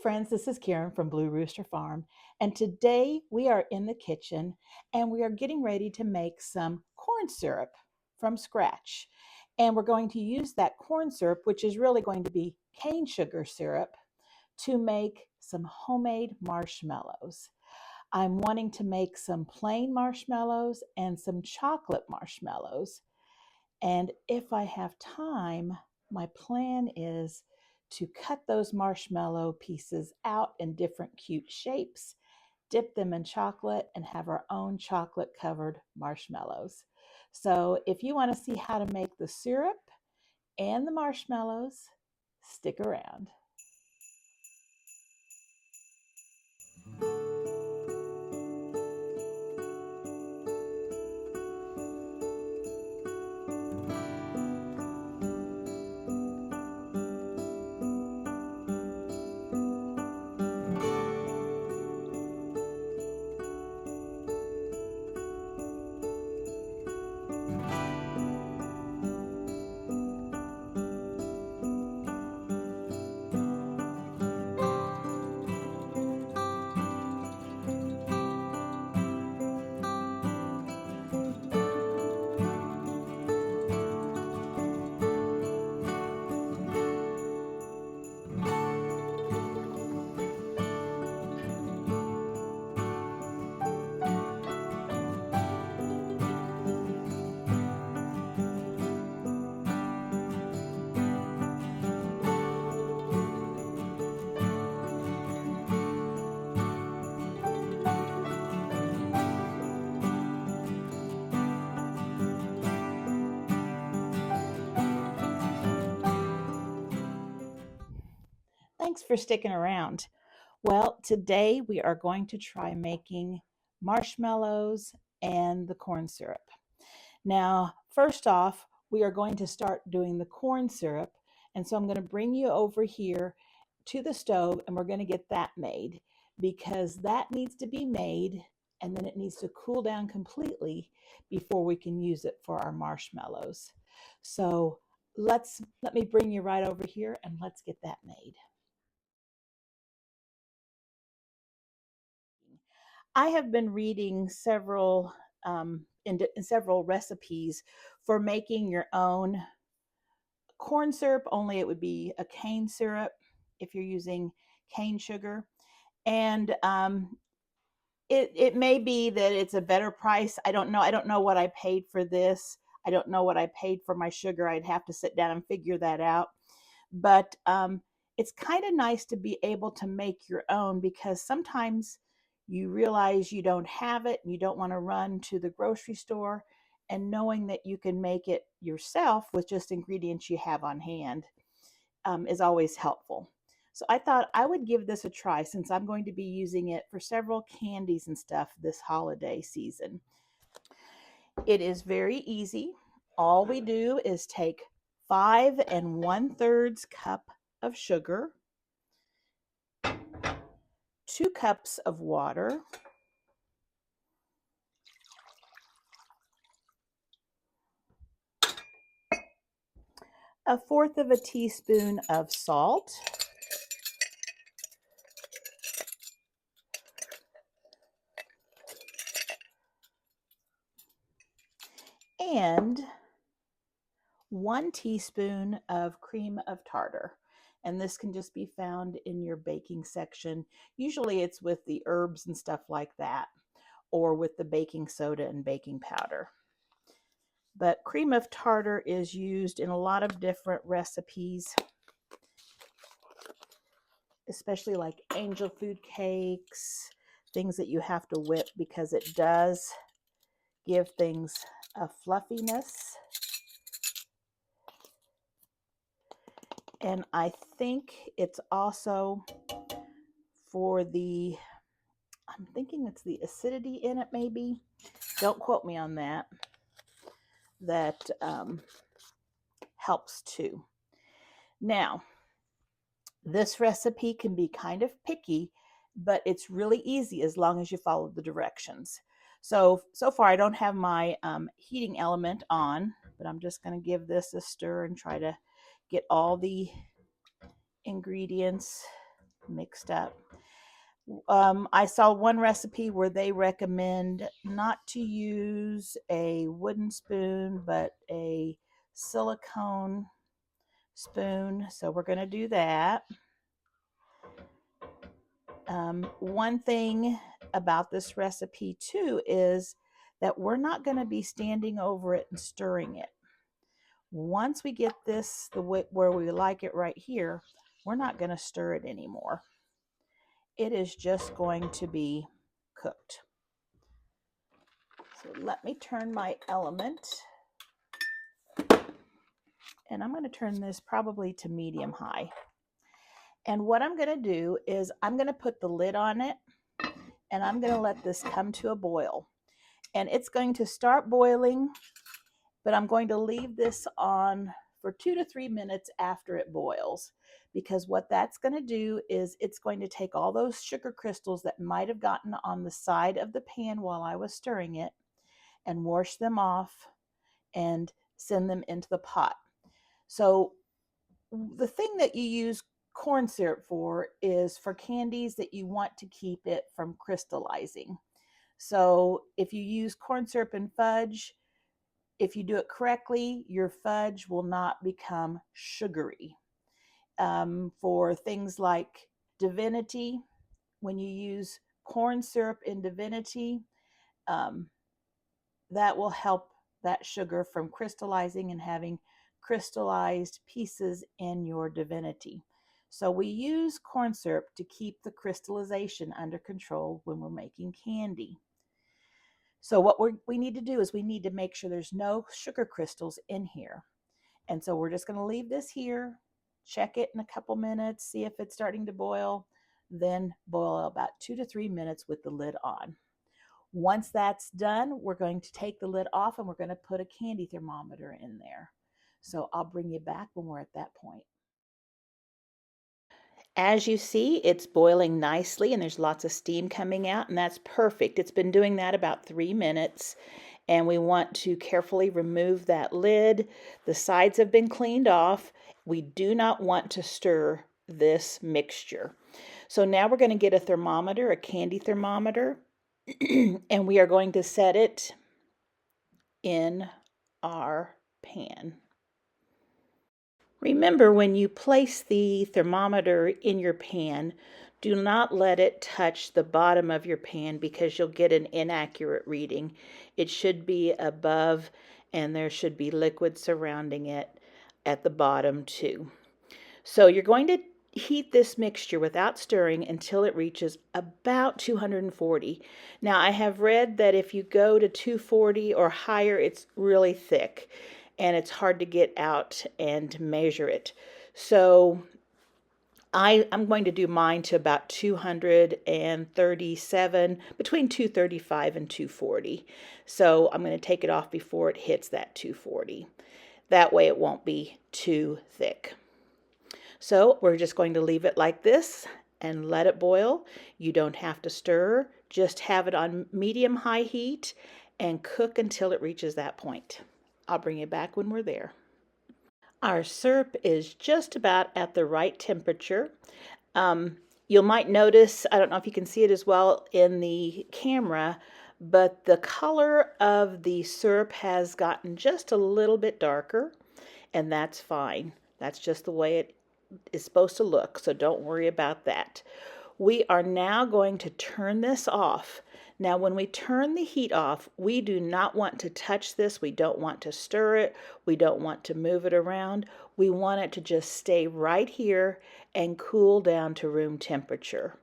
friends, this is Karen from Blue Rooster Farm, and today we are in the kitchen and we are getting ready to make some corn syrup from scratch. And we're going to use that corn syrup, which is really going to be cane sugar syrup, to make some homemade marshmallows. I'm wanting to make some plain marshmallows and some chocolate marshmallows. And if I have time, my plan is to cut those marshmallow pieces out in different cute shapes, dip them in chocolate, and have our own chocolate covered marshmallows. So if you want to see how to make the syrup and the marshmallows, stick around. Thanks for sticking around. Well, today we are going to try making marshmallows and the corn syrup. Now, first off, we are going to start doing the corn syrup. And so I'm going to bring you over here to the stove and we're going to get that made because that needs to be made and then it needs to cool down completely before we can use it for our marshmallows. So let me bring you right over here and let's get that made. I have been reading in several recipes for making your own corn syrup, only it would be a cane syrup if you're using cane sugar. And it may be that it's a better price. I don't know. I don't know what I paid for this. I don't know what I paid for my sugar. I'd have to sit down and figure that out. But it's kind of nice to be able to make your own because sometimes you realize you don't have it and you don't want to run to the grocery store, and knowing that you can make it yourself with just ingredients you have on hand is always helpful. So I thought I would give this a try since I'm going to be using it for several candies and stuff this holiday season. It is very easy. All we do is take 5 1/3 cup of sugar, 2 cups of water, a fourth of a teaspoon of salt, and 1 teaspoon of cream of tartar. And this can just be found in your baking section. Usually it's with the herbs and stuff like that, or with the baking soda and baking powder. But cream of tartar is used in a lot of different recipes, especially like angel food cakes, things that you have to whip because it does give things a fluffiness. And I think it's also for I'm thinking it's the acidity in it maybe. Don't quote me on that. That helps too. Now, this recipe can be kind of picky, but it's really easy as long as you follow the directions. So far I don't have my heating element on, but I'm just going to give this a stir and try to get all the ingredients mixed up. I saw one recipe where they recommend not to use a wooden spoon, but a silicone spoon. So we're going to do that. One thing about this recipe too is that we're not going to be standing over it and stirring it. Once we get this the way where we like it right here, we're not going to stir it anymore. It is just going to be cooked. So let me turn my element, and I'm going to turn this probably to medium high. And what I'm going to do is I'm going to put the lid on it, and I'm going to let this come to a boil. And it's going to start boiling, but I'm going to leave this on for 2 to 3 minutes after it boils, because what that's going to do is it's going to take all those sugar crystals that might have gotten on the side of the pan while I was stirring it and wash them off and send them into the pot. So the thing that you use corn syrup for is for candies that you want to keep it from crystallizing. So if you use corn syrup and fudge, if you do it correctly, your fudge will not become sugary. For things like divinity, when you use corn syrup in divinity, um, that will help that sugar from crystallizing and having crystallized pieces in your divinity. So we use corn syrup to keep the crystallization under control when we're making candy. So what we need to do is we need to make sure there's no sugar crystals in here. And so we're just going to leave this here, check it in a couple minutes, see if it's starting to boil, then boil about 2 to 3 minutes with the lid on. Once that's done, we're going to take the lid off and we're going to put a candy thermometer in there. So I'll bring you back when we're at that point. As you see, it's boiling nicely and there's lots of steam coming out, and that's perfect. It's been doing that about 3 minutes, and we want to carefully remove that lid. The sides have been cleaned off. We do not want to stir this mixture. So now we're going to get a thermometer, a candy thermometer, and we are going to set it in our pan. Remember, when you place the thermometer in your pan, do not let it touch the bottom of your pan because you'll get an inaccurate reading. It should be above, and there should be liquid surrounding it at the bottom too. So you're going to heat this mixture without stirring until it reaches about 240. Now, I have read that if you go to 240 or higher, it's really thick and it's hard to get out and measure it. So I'm going to do mine to about 237, between 235 and 240. So I'm going to take it off before it hits that 240. That way it won't be too thick. So we're just going to leave it like this and let it boil. You don't have to stir, just have it on medium-high heat and cook until it reaches that point. I'll bring you back when we're there. Our syrup is just about at the right temperature. You might notice, I don't know if you can see it as well in the camera, but the color of the syrup has gotten just a little bit darker, and that's fine. That's just the way it is supposed to look, so don't worry about that. We are now going to turn this off. Now, when we turn the heat off, we do not want to touch this. We don't want to stir it. We don't want to move it around. We want it to just stay right here and cool down to room temperature.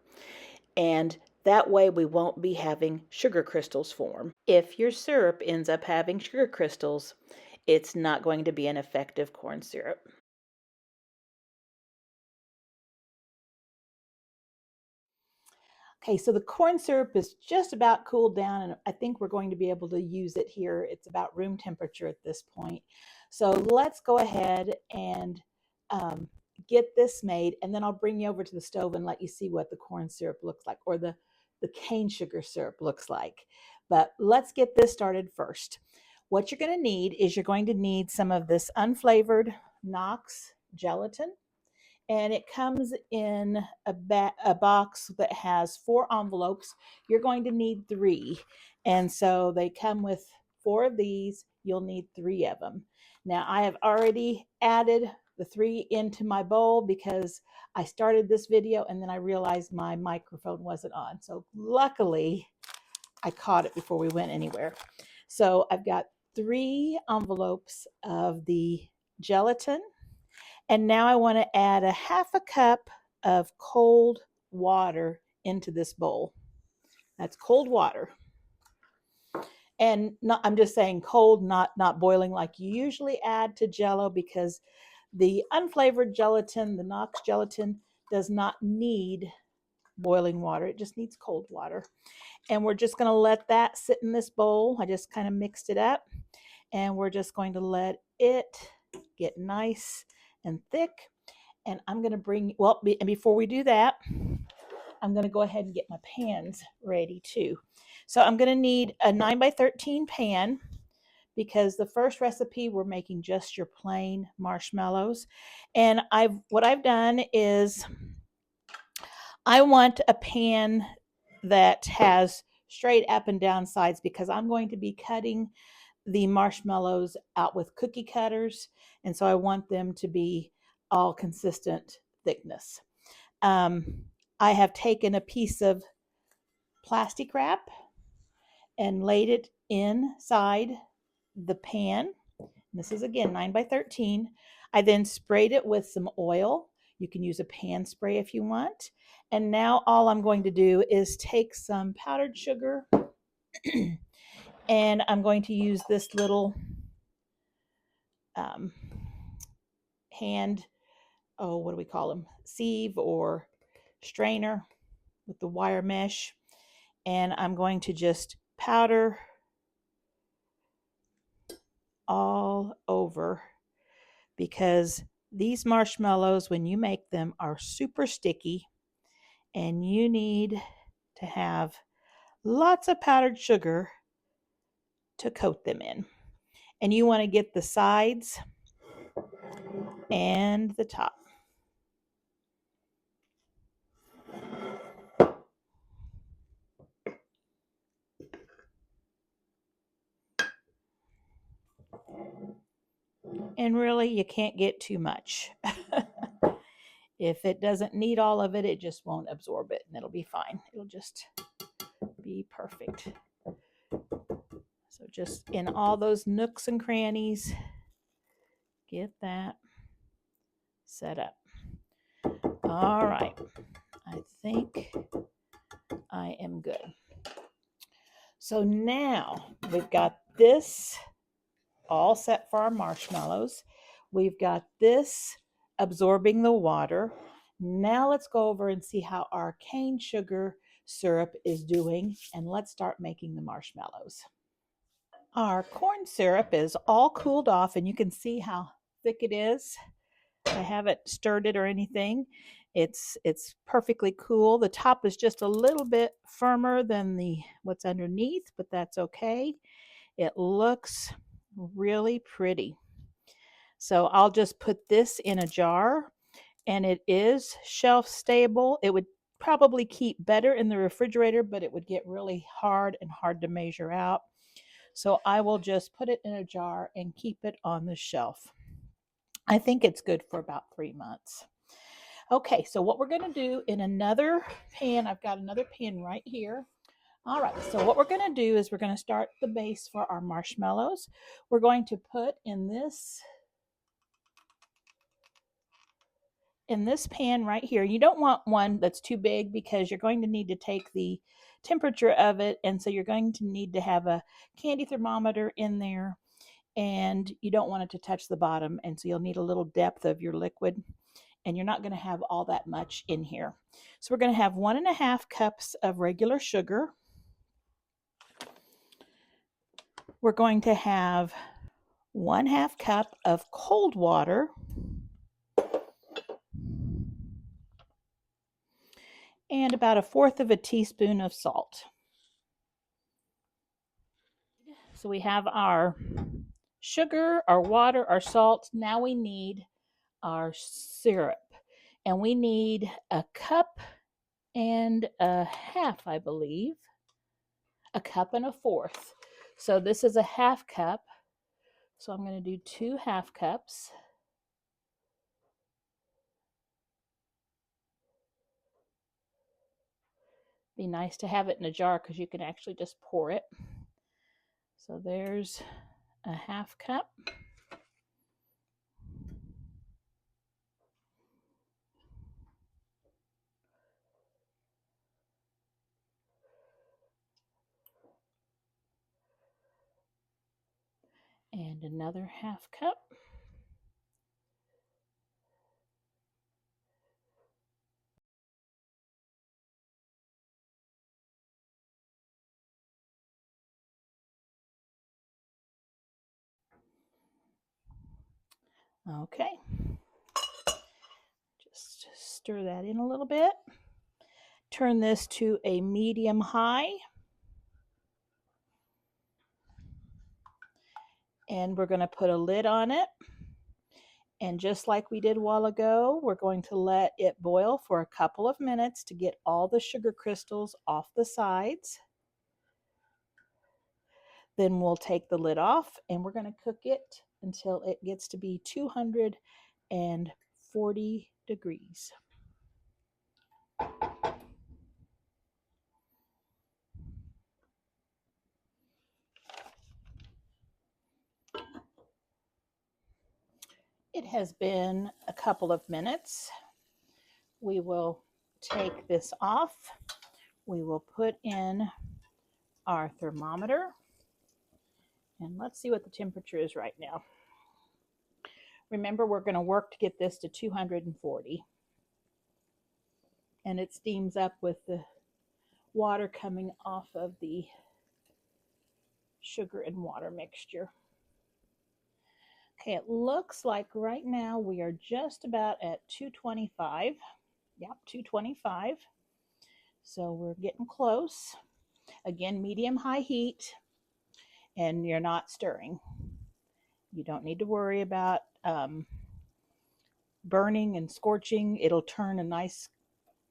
And that way we won't be having sugar crystals form. If your syrup ends up having sugar crystals, it's not going to be an effective corn syrup. Okay, so the corn syrup is just about cooled down, and I think we're going to be able to use it here. It's about room temperature at this point. So let's go ahead and get this made, and then I'll bring you over to the stove and let you see what the corn syrup looks like, or the cane sugar syrup looks like. But let's get this started first. What you're going to need is you're going to need some of this unflavored Knox gelatin. and it comes in a box that has 4 envelopes. You're going to need 3. And so they come with 4 of these. You'll need 3 of them. Now, I have already added the 3 into my bowl because I started this video and then I realized my microphone wasn't on. So luckily, I caught it before we went anywhere. So I've got 3 envelopes of the gelatin. And now I want to add a half a cup of cold water into this bowl. That's cold water. And not, I'm just saying cold, not boiling like you usually add to Jello, because the unflavored gelatin, the Knox gelatin, does not need boiling water. It just needs cold water. And we're just going to let that sit in this bowl. I just kind of mixed it up, and we're just going to let it get nice and thick. And I'm going to bring, well, and before we do that, I'm going to go ahead and get my pans ready too. So I'm going to need a 9x13 pan, because the first recipe we're making just your plain marshmallows. And what I've done is I want a pan that has straight up and down sides, because I'm going to be cutting the marshmallows out with cookie cutters. And so I want them to be all consistent thickness. I have taken a piece of plastic wrap and laid it inside the pan. This is again 9x13. I then sprayed it with some oil. You can use a pan spray if you want. And now all I'm going to do is take some powdered sugar and I'm going to use this little hand, what do we call them? Sieve or strainer with the wire mesh. And I'm going to just powder all over, because these marshmallows, when you make them, are super sticky, and you need to have lots of powdered sugar to coat them in. And you want to get the sides and the top. And really, you can't get too much. If it doesn't need all of it, it just won't absorb it, and it'll be fine. It'll just be perfect. So just in all those nooks and crannies, get that set up. All right. I think I am good. So now we've got this all set for our marshmallows. We've got this absorbing the water. Now let's go over and see how our cane sugar syrup is doing, and let's start making the marshmallows. Our corn syrup is all cooled off, and you can see how thick it is. I haven't stirred it or anything. It's perfectly cool. The top is just a little bit firmer than what's underneath, but that's okay. It looks really pretty. So I'll just put this in a jar, and it is shelf stable. It would probably keep better in the refrigerator, but it would get really hard to measure out. So I will just put it in a jar and keep it on the shelf. I think it's good for about 3 months. Okay, so what we're going to do in another pan, I've got another pan right here. All right, so what we're going to do is we're going to start the base for our marshmallows. We're going to put in this pan right here. You don't want one that's too big, because you're going to need to take the temperature of it, and so you're going to need to have a candy thermometer in there, and you don't want it to touch the bottom, and so you'll need a little depth of your liquid, and you're not going to have all that much in here. So we're going to have 1.5 cups of regular sugar. We're going to have 1/2 cup of cold water, and about 1/4 of a teaspoon of salt. So we have our sugar, our water, our salt. Now we need our syrup. And we need a cup and a half, I believe. A cup and a fourth. So this is a half cup. So I'm going to do 2 half cups. Be nice to have it in a jar because you can actually just pour it. So there's a half cup. And another half cup. Okay. Just stir that in a little bit. Turn this to a medium high. And we're going to put a lid on it. And just like we did a while ago, we're going to let it boil for a couple of minutes to get all the sugar crystals off the sides. Then we'll take the lid off and we're going to cook it until it gets to be 240 degrees. It has been a couple of minutes. We will take this off. We will put in our thermometer. And let's see what the temperature is right now. Remember, we're going to work to get this to 240. And it steams up with the water coming off of the sugar and water mixture. Okay, it looks like right now we are just about at 225. Yep, 225. So we're getting close. Again, medium-high heat, and you're not stirring. You don't need to worry about burning and scorching. It'll turn a nice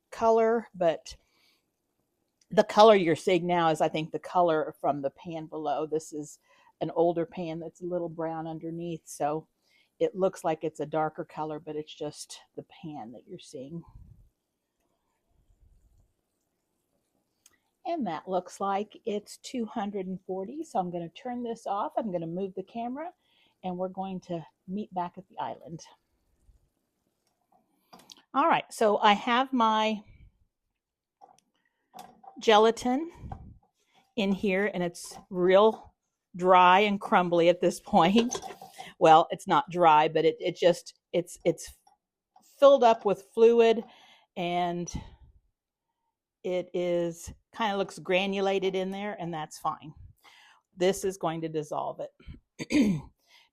color, but the color you're seeing now is, I think, the color from the pan below. This is an older pan that's a little brown underneath, so it looks like it's a darker color, but it's just the pan that you're seeing. And that looks like it's 240. So I'm going to turn this off. I'm going to move the camera and we're going to meet back at the island. All right, so I have my gelatin in here and it's real dry and crumbly at this point. Well, it's not dry, but it's filled up with fluid and it is kind of looks granulated in there, and that's fine. This is going to dissolve it.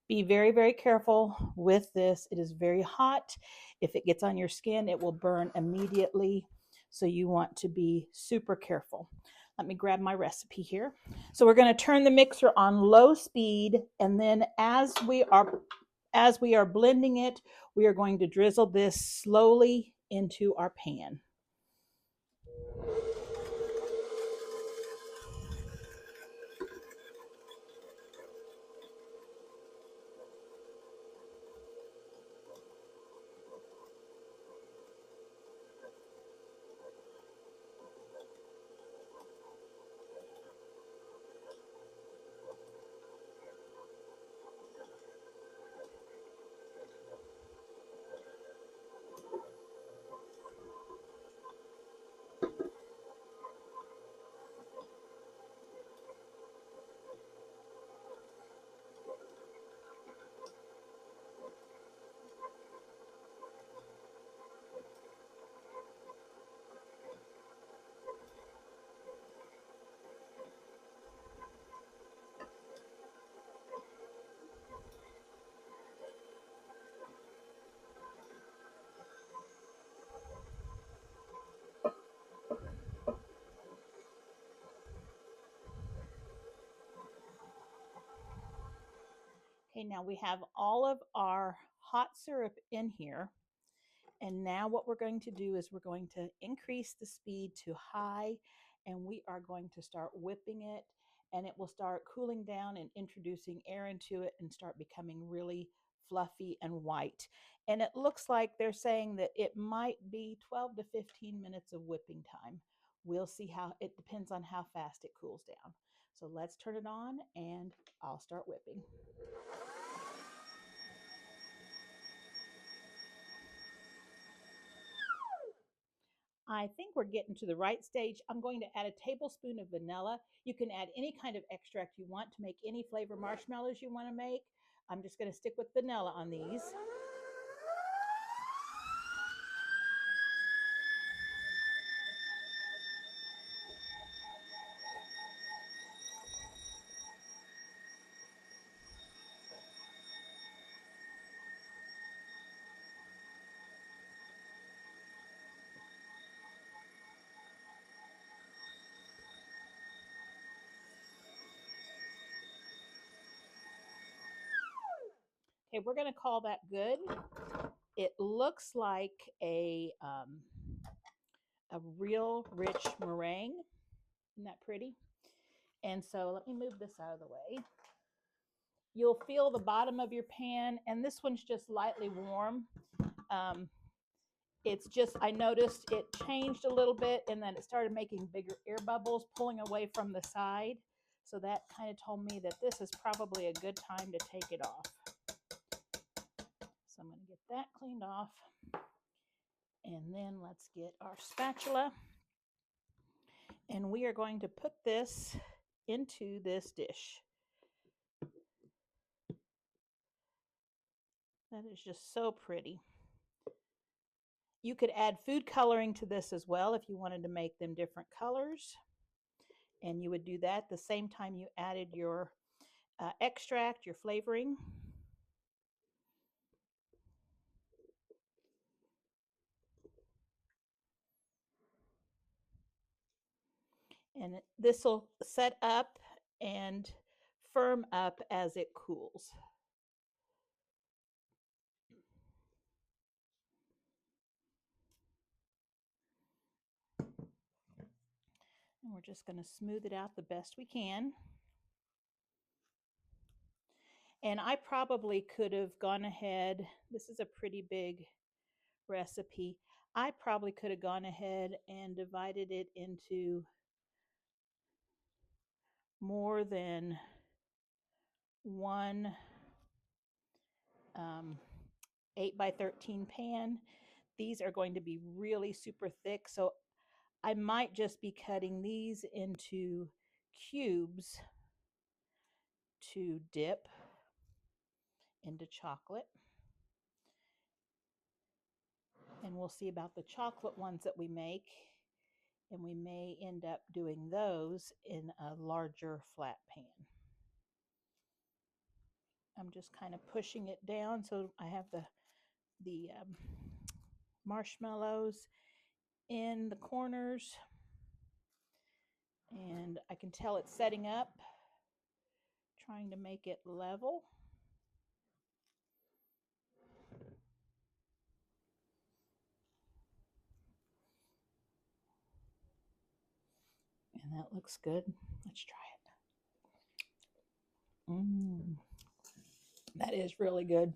Be very, very careful with this. It is very hot. If it gets on your skin, it will burn immediately. So you want to be super careful. Let me grab my recipe here. So we're going to turn the mixer on low speed, and then as we are blending it, we are going to drizzle this slowly into our pan. Okay, now we have all of our hot syrup in here, And now what we're going to do is we're going to increase the speed to high, and we are going to start whipping it, and it will start cooling down and introducing air into it and start becoming really fluffy and white. And it looks like they're saying that it might be 12 to 15 minutes of whipping time. We'll see how it depends on how fast it cools down. So let's turn it on and I'll start whipping. I think we're getting to the right stage. I'm going to add a tablespoon of vanilla. You can add any kind of extract you want to make any flavor marshmallows you want to make. I'm just going to stick with vanilla on these. Okay, we're going to call that good. It looks like a real rich meringue. Isn't that pretty? And so let me move this out of the way. You'll feel the bottom of your pan, and this one's just lightly warm. It's just, I noticed it changed a little bit, and then it started making bigger air bubbles pulling away from the side. So that kind of told me that this is probably a good time to take it off. So I'm going to get that cleaned off. And then let's get our spatula. And we are going to put this into this dish. That is just so pretty. You could add food coloring to this as well if you wanted to make them different colors. And you would do that the same time you added your extract, your flavoring. And this will set up and firm up as it cools. And we're just going to smooth it out the best we can. And I probably could have gone ahead. This is a pretty big recipe. I probably could have gone ahead and divided it into more than one 8 by 13 pan. These are going to be really super thick, so I might just be cutting these into cubes to dip into chocolate. And we'll see about the chocolate ones that we make, and we may end up doing those in a larger flat pan. I'm just kind of pushing it down so I have the marshmallows in the corners, and I can tell it's setting up, trying to make it level. And that looks good. Let's try it. That is really good.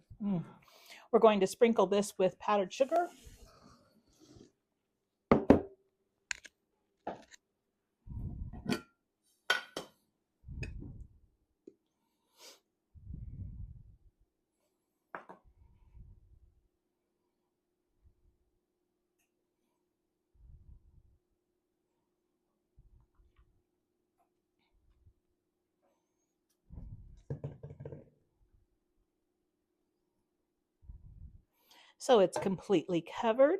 We're going to sprinkle this with powdered sugar. So it's completely covered.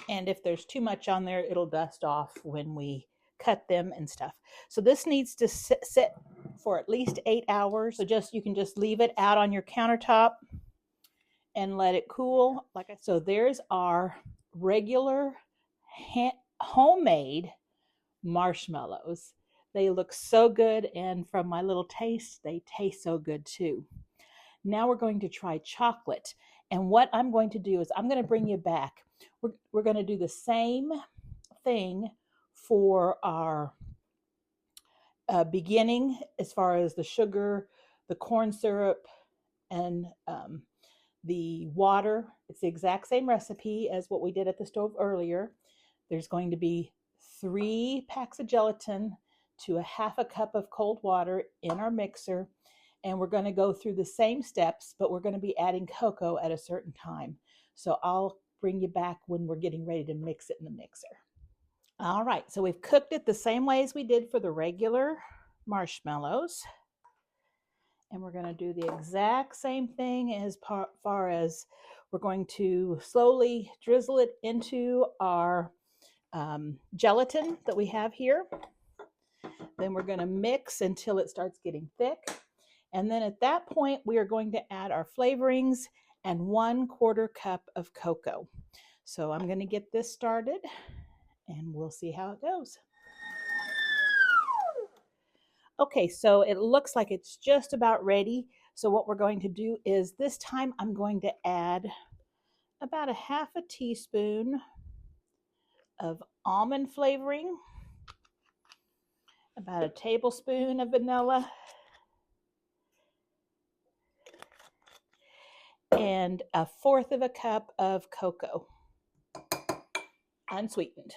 And if there's too much on there, it'll dust off when we cut them and stuff. So this needs to sit for at least 8 hours. So you can just leave it out on your countertop and let it cool. So there's our regular homemade marshmallows. They look so good, and from my little taste, they taste so good too. Now we're going to try chocolate. And what I'm going to do is I'm going to bring you back. We're going to do the same thing for our beginning as far as the sugar, the corn syrup, and the water. It's the exact same recipe as what we did at the stove earlier. There's going to be 3 packs of gelatin to a half a cup of cold water in our mixer. And we're going to go through the same steps, but we're going to be adding cocoa at a certain time. So I'll bring you back when we're getting ready to mix it in the mixer. All right, so we've cooked it the same way as we did for the regular marshmallows. And we're going to do the exact same thing as far as we're going to slowly drizzle it into our gelatin that we have here. Then we're going to mix until it starts getting thick. And then at that point, we are going to add our flavorings and 1/4 cup of cocoa. So I'm going to get this started and we'll see how it goes. Okay, so it looks like it's just about ready. So what we're going to do is this time I'm going to add about a half a teaspoon of almond flavoring, about a tablespoon of vanilla, and 1/4 of a cup of cocoa, unsweetened.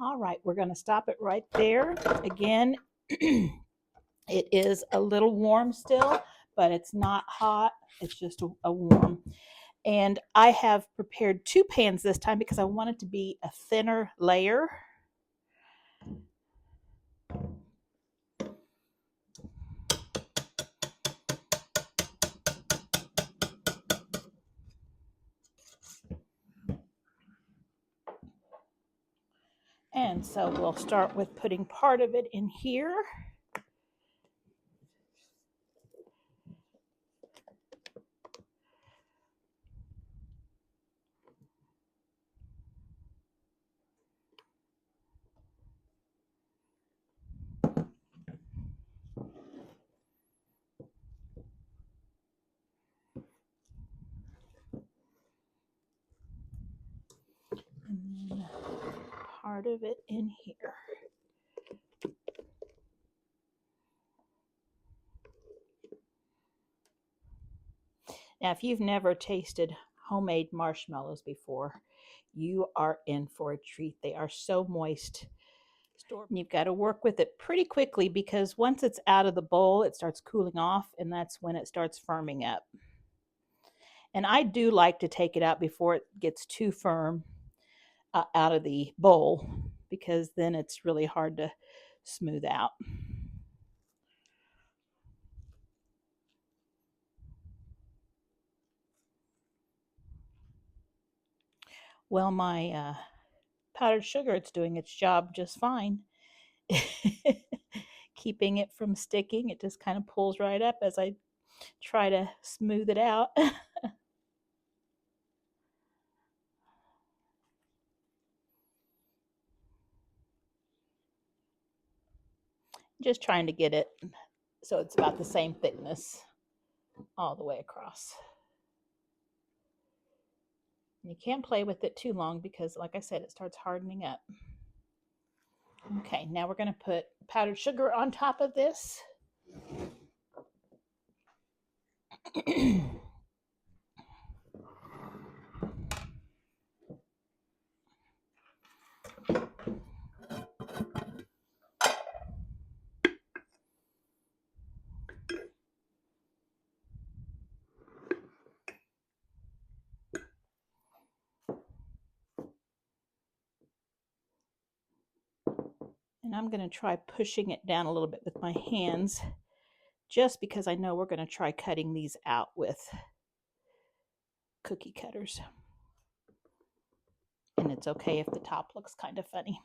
All right, we're going to stop it right there. Again, it is a little warm still, but it's not hot. It's just a warm. And I have prepared 2 pans this time because I want it to be a thinner layer. And so we'll start with putting part of it in here. And then part of it in here. Now, if you've never tasted homemade marshmallows before, you are in for a treat. They are so moist. You've got to work with it pretty quickly because once it's out of the bowl, it starts cooling off, and that's when it starts firming up. And I do like to take it out before it gets too firm out of the bowl because then it's really hard to smooth out. Well, my powdered sugar, it's doing its job just fine. Keeping it from sticking. It just kind of pulls right up as I try to smooth it out. Just trying to get it so it's about the same thickness all the way across. You can't play with it too long because, like I said, it starts hardening up. Okay, now we're going to put powdered sugar on top of this. And I'm going to try pushing it down a little bit with my hands just because I know we're going to try cutting these out with cookie cutters. And it's okay if the top looks kind of funny.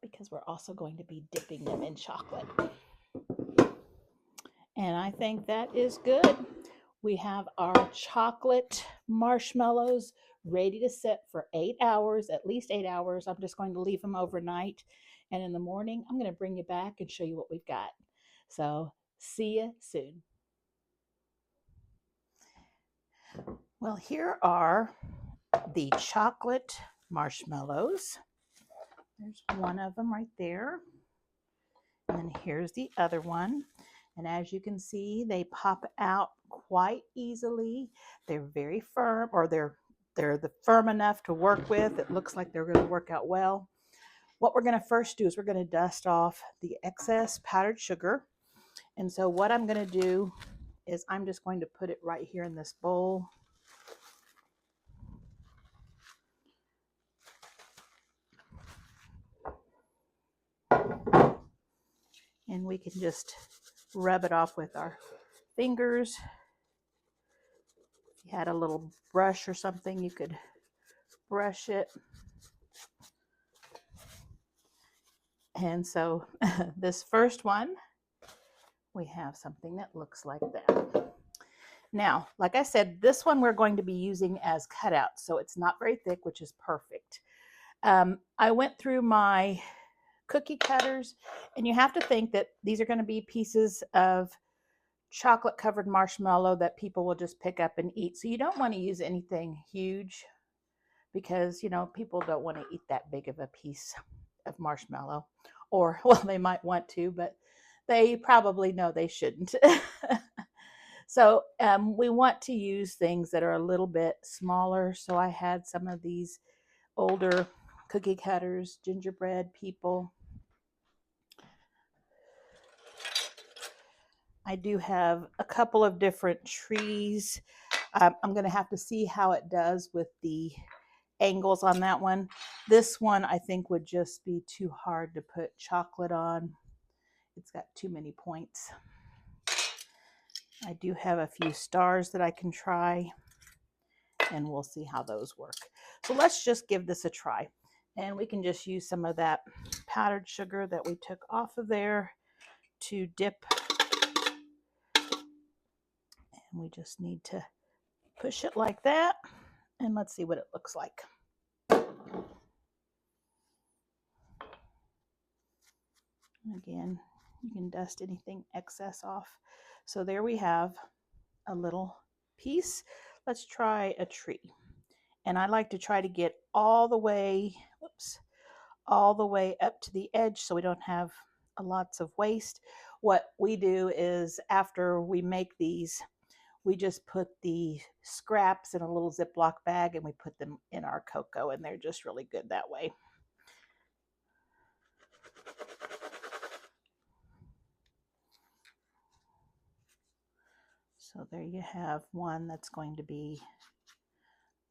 Because we're also going to be dipping them in chocolate. And I think that is good. We have our chocolate marshmallows ready to set for 8 hours, at least 8 hours. I'm just going to leave them overnight. And in the morning, I'm going to bring you back and show you what we've got. So see you soon. Well, here are the chocolate marshmallows. There's one of them right there. And here's the other one. And as you can see, they pop out quite easily. They're very firm, or they're firm enough to work with. It looks like they're going to work out well. What we're going to first do is we're going to dust off the excess powdered sugar. And so what I'm going to do is I'm just going to put it right here in this bowl. And we can just rub it off with our fingers. If you had a little brush or something, you could brush it. And so this first one, we have something that looks like that. Now, like I said, this one we're going to be using as cutouts, so it's not very thick, which is perfect. I went through my cookie cutters, and you have to think that these are going to be pieces of chocolate covered marshmallow that people will just pick up and eat. So you don't want to use anything huge because, you know, people don't want to eat that big of a piece of marshmallow. Or, well, they might want to, but they probably know they shouldn't. So we want to use things that are a little bit smaller. So I had some of these older cookie cutters, gingerbread people. I do have a couple of different trees. I'm going to have to see how it does with the angles on that one. This one I think would just be too hard to put chocolate on. It's got too many points. I do have a few stars that I can try, and we'll see how those work. So let's just give this a try. And we can just use some of that powdered sugar that we took off of there to dip. And we just need to push it like that. And let's see what it looks like. Again, you can dust anything excess off. So there we have a little piece. Let's try a tree. And I like to try to get all the way, all the way up to the edge so we don't have lots of waste. What we do is after we make these, we just put the scraps in a little Ziploc bag and we put them in our cocoa, and they're just really good that way. So there you have one that's going to be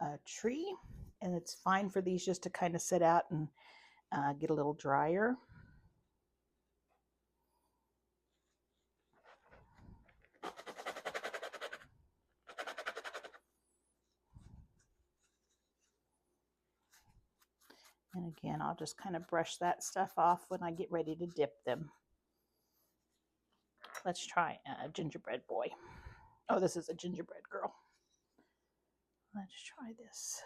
a tree, and it's fine for these just to kind of sit out and get a little drier. And again, I'll just kind of brush that stuff off when I get ready to dip them. Let's try a gingerbread boy. Oh, this is a gingerbread girl. Let's try this.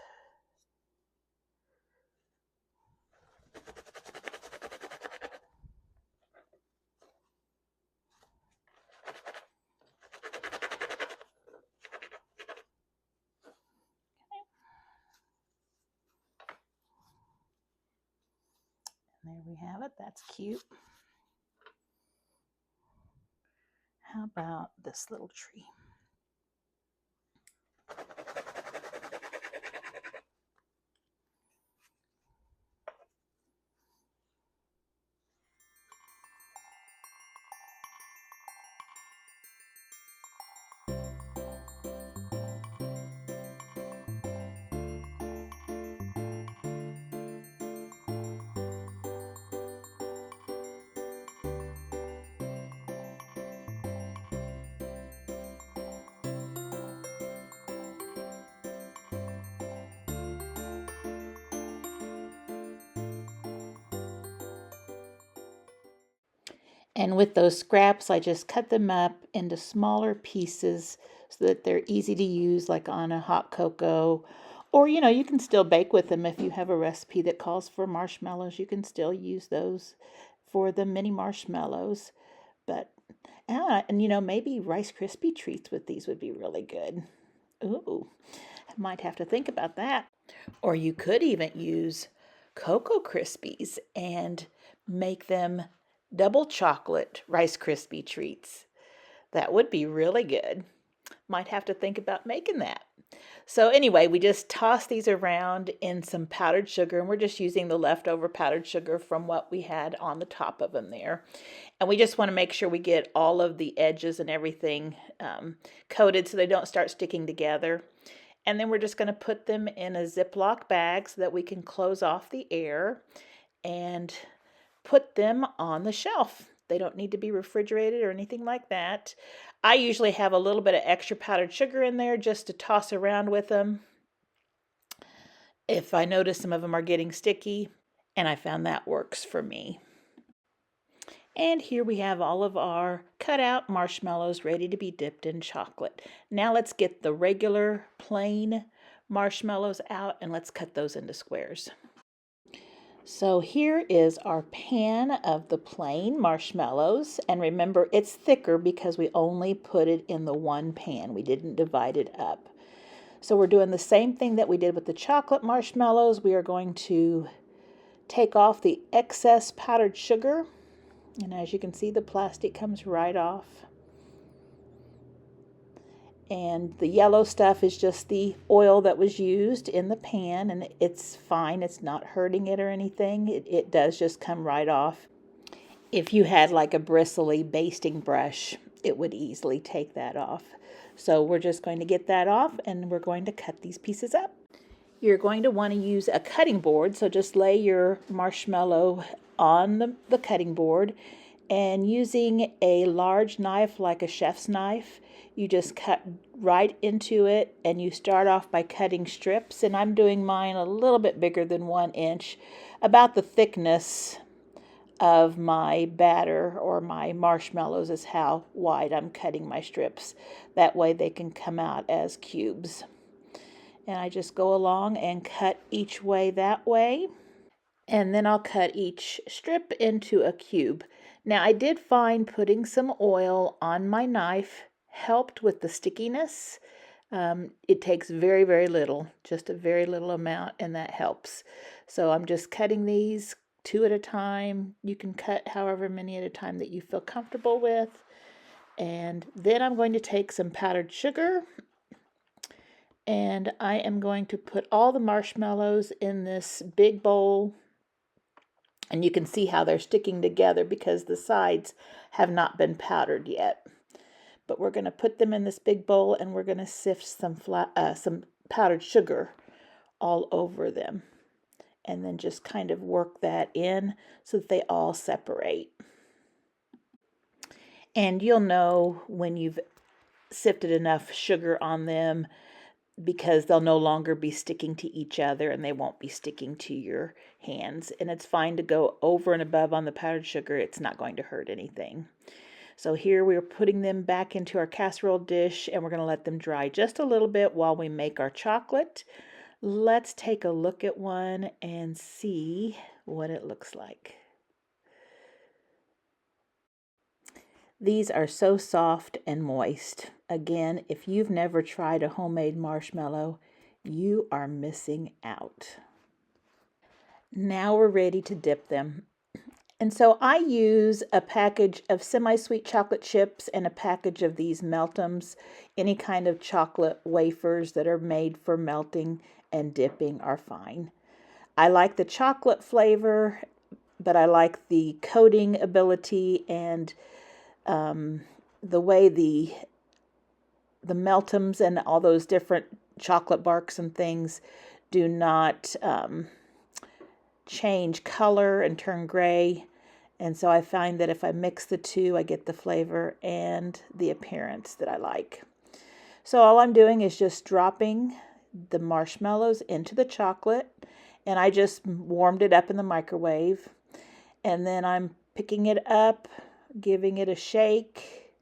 There we have it. That's cute. How about this little tree? And with those scraps, I just cut them up into smaller pieces so that they're easy to use, like on a hot cocoa. Or, you can still bake with them if you have a recipe that calls for marshmallows. You can still use those for the mini marshmallows. But, and maybe Rice Krispie treats with these would be really good. Ooh, I might have to think about that. Or you could even use Cocoa Krispies and make them double chocolate Rice Krispie treats. That would be really good. Might have to think about making that. So anyway, we just toss these around in some powdered sugar, and we're just using the leftover powdered sugar from what we had on the top of them there. And we just want to make sure we get all of the edges and everything coated so they don't start sticking together. And then we're just going to put them in a Ziploc bag so that we can close off the air and put them on the shelf. They don't need to be refrigerated or anything like that. I usually have a little bit of extra powdered sugar in there just to toss around with them if I notice some of them are getting sticky, and I found that works for me. And here we have all of our cut out marshmallows ready to be dipped in chocolate. Now let's get the regular plain marshmallows out and let's cut those into squares. So here is our pan of the plain marshmallows. And remember, it's thicker because we only put it in the one pan. We didn't divide it up. So we're doing the same thing that we did with the chocolate marshmallows. We are going to take off the excess powdered sugar. And as you can see, the plastic comes right off. And the yellow stuff is just the oil that was used in the pan, and it's fine. It's not hurting it or anything. It does just come right off. If you had like a bristly basting brush, it would easily take that off. So we're just going to get that off, and we're going to cut these pieces up. You're going to want to use a cutting board, so just lay your marshmallow on the cutting board, and using a large knife like a chef's knife, you just cut right into it, and you start off by cutting strips, and I'm doing mine a little bit bigger than 1 inch, about the thickness of my batter or my marshmallows is how wide I'm cutting my strips. That way they can come out as cubes. And I just go along and cut each way that way. And then I'll cut each strip into a cube. Now I did find putting some oil on my knife helped with the stickiness. It takes very, very little, just a very little amount, and that helps. So I'm just cutting these 2 at a time. You can cut however many at a time that you feel comfortable with. And then I'm going to take some powdered sugar, and I am going to put all the marshmallows in this big bowl. And you can see how they're sticking together because the sides have not been powdered yet. But we're going to put them in this big bowl, and we're going to sift some powdered sugar all over them. And then just kind of work that in so that they all separate. And you'll know when you've sifted enough sugar on them because they'll no longer be sticking to each other and they won't be sticking to your hands. And it's fine to go over and above on the powdered sugar. It's not going to hurt anything. So here we're putting them back into our casserole dish, and we're going to let them dry just a little bit while we make our chocolate. Let's take a look at one and see what it looks like. These are so soft and moist. Again, if you've never tried a homemade marshmallow, you are missing out. Now we're ready to dip them. And so I use a package of semi-sweet chocolate chips and a package of these Meltums. Any kind of chocolate wafers that are made for melting and dipping are fine. I like the chocolate flavor, but I like the coating ability and the way the Meltums and all those different chocolate barks and things do not change color and turn gray. And so I find that if I mix the two, I get the flavor and the appearance that I like. So all I'm doing is just dropping the marshmallows into the chocolate, and I just warmed it up in the microwave. And then I'm picking it up, giving it a shake,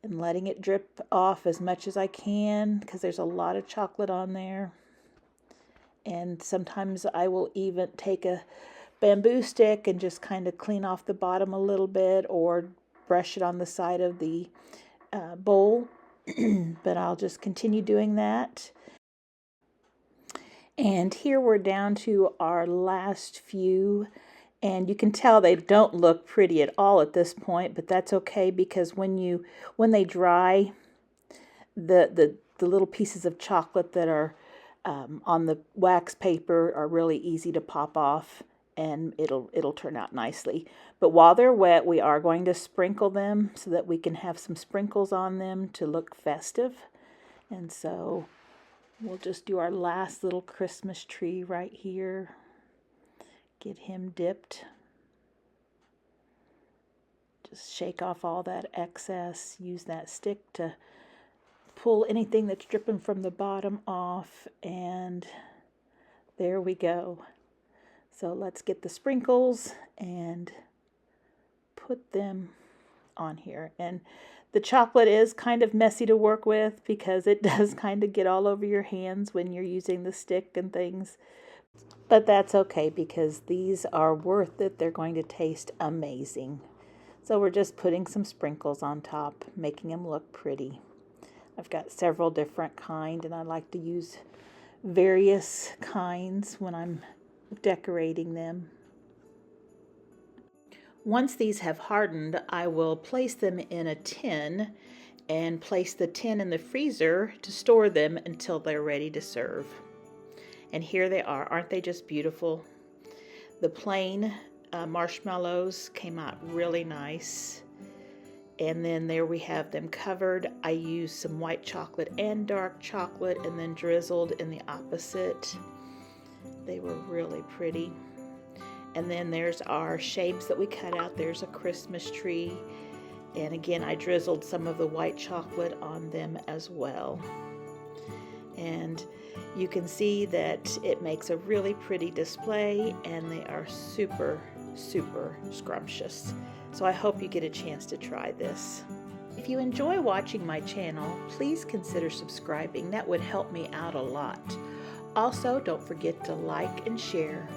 and letting it drip off as much as I can because there's a lot of chocolate on there. And sometimes I will even take a bamboo stick and just kind of clean off the bottom a little bit, or brush it on the side of the bowl. But I'll just continue doing that. And here we're down to our last few, and you can tell they don't look pretty at all at this point, but that's okay, because when they dry, the little pieces of chocolate that are on the wax paper are really easy to pop off, and it'll turn out nicely. But while they're wet, we are going to sprinkle them so that we can have some sprinkles on them to look festive. And so we'll just do our last little Christmas tree right here. Get him dipped. Just shake off all that excess. Use that stick to pull anything that's dripping from the bottom off, and there we go. So let's get the sprinkles and put them on here. And the chocolate is kind of messy to work with because it does kind of get all over your hands when you're using the stick and things. But that's okay because these are worth it. They're going to taste amazing. So we're just putting some sprinkles on top, making them look pretty. I've got several different kinds, and I like to use various kinds when I'm decorating them. Once these have hardened, I will place them in a tin and place the tin in the freezer to store them until they're ready to serve. And here they are. Aren't they just beautiful? The plain marshmallows came out really nice. And then there we have them covered. I used some white chocolate and dark chocolate and then drizzled in the opposite. They were really pretty. And then there's our shapes that we cut out. There's a Christmas tree. And again, I drizzled some of the white chocolate on them as well. And you can see that it makes a really pretty display, and they are super, super scrumptious. So I hope you get a chance to try this. If you enjoy watching my channel, please consider subscribing. That would help me out a lot. Also, don't forget to like and share.